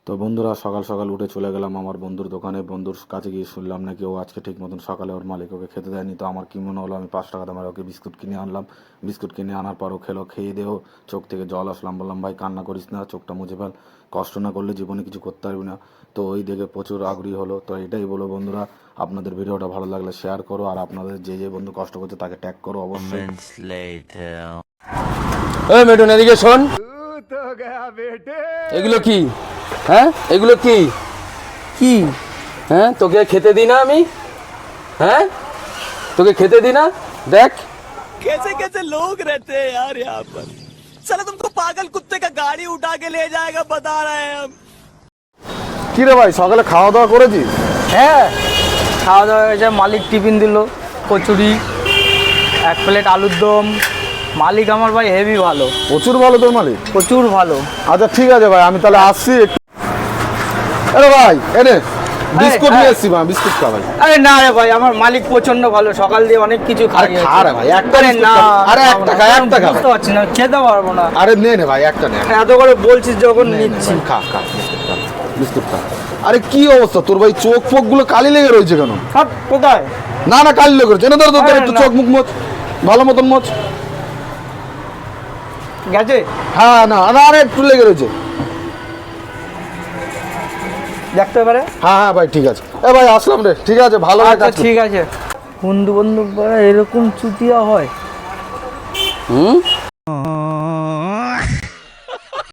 তো বন্ধুরা সকাল সকাল উঠে চলে গেলাম আমার বন্ধুর দোকানে। বন্ধুর কাছে গিয়ে শুনলাম নাকি ও আজকে ঠিক মতন সকালে ওর মালিক ওকে খেতে দেয়নি। তো আমার কি মনে হলো, আমি 5 টাকা দামের ওকে বিস্কুট কিনে আনলাম। বিস্কুট কিনে আনার পরও খেলো, খেয়ে দেও চোখ থেকে জল আসলাম। বললাম ভাই কান্না করিস না, চোখটা মুছে ফেল, কষ্ট না করলে জীবনে কিছু করতে পারবি না। তো ওই দেখে প্রচুর আগ্রহী হলো। তো এটাই বলো বন্ধুরা, আপনাদের ভিডিওটা ভালো লাগলে শেয়ার করো, আর আপনাদের যে যে বন্ধু কষ্ট করছে তাকে ট্যাগ করো অবশ্যই। এই মেটুন এদিকে শোন। এগুলো কি? হ্যাঁ এগুলো কি কি? হ্যাঁ তোকে খেতে দিই না আমি? হ্যাঁ তোকে খেতে দিই না? দেখ कैसे कैसे लोग रहते हैं यार यहाँ पर। साला तुमको पागल कुत्ते का गाड़ी उठा के ले जाएगा, बता रहे हैं हम। কি রে ভাই, সকালে খাওয়া দাওয়া করেছিস? হ্যাঁ খাওয়া দাওয়া হয়ে যায়। মালিক টিফিন দিল, কচুরি, 1 প্লেট আলুর দম। মালিক আমার ভাই হেভি ভালো, প্রচুর ভালো তোর মালিক। প্রচুর ভালো। আচ্ছা ঠিক আছে ভাই, আমি তাহলে আসছি একটু। আরে ভাই এনে বিস্কুট নিয়ে এসছি ভাই, বিস্কুট খা ভাই। আরে না রে ভাই, আমার মালিক প্রচন্ড ভালো, সকাল দিয়ে অনেক কিছু আরে খাইয়েছে। খা রে ভাই, একটা আরে বিস্কুট না, খা। আরে একটা খা, একটা খা। বুঝতে পারছি না, খেতে পারবো না। আরে নে নে ভাই, একটা নে। এত করে বলছিস যখন নিচ্ছি। খা খা বিস্কুট খা, বিস্কুট খা। আরে কি অবস্থা তোর ভাই, চোখ ফোক গুলো কালি লেগে রয়েছে কেন? সব কোথায়? না না কালি লেগে রয়েছে, এনে ধর ধর আরে একটু না। চোখ মুখ মোচ, ভালো মতন মোচ। গেছে? হ্যাঁ না না, আরে একটু লেগে রয়েছে। দেখতে পারে। হ্যাঁ হ্যাঁ ভাই ঠিক আছে। এ ভাই আসলাম রে, ঠিক আছে ভালো ভাই, আচ্ছা কাজ কর। ঠিক আছে। বন্ধু বন্ধু এরকম চুতিয়া হয়?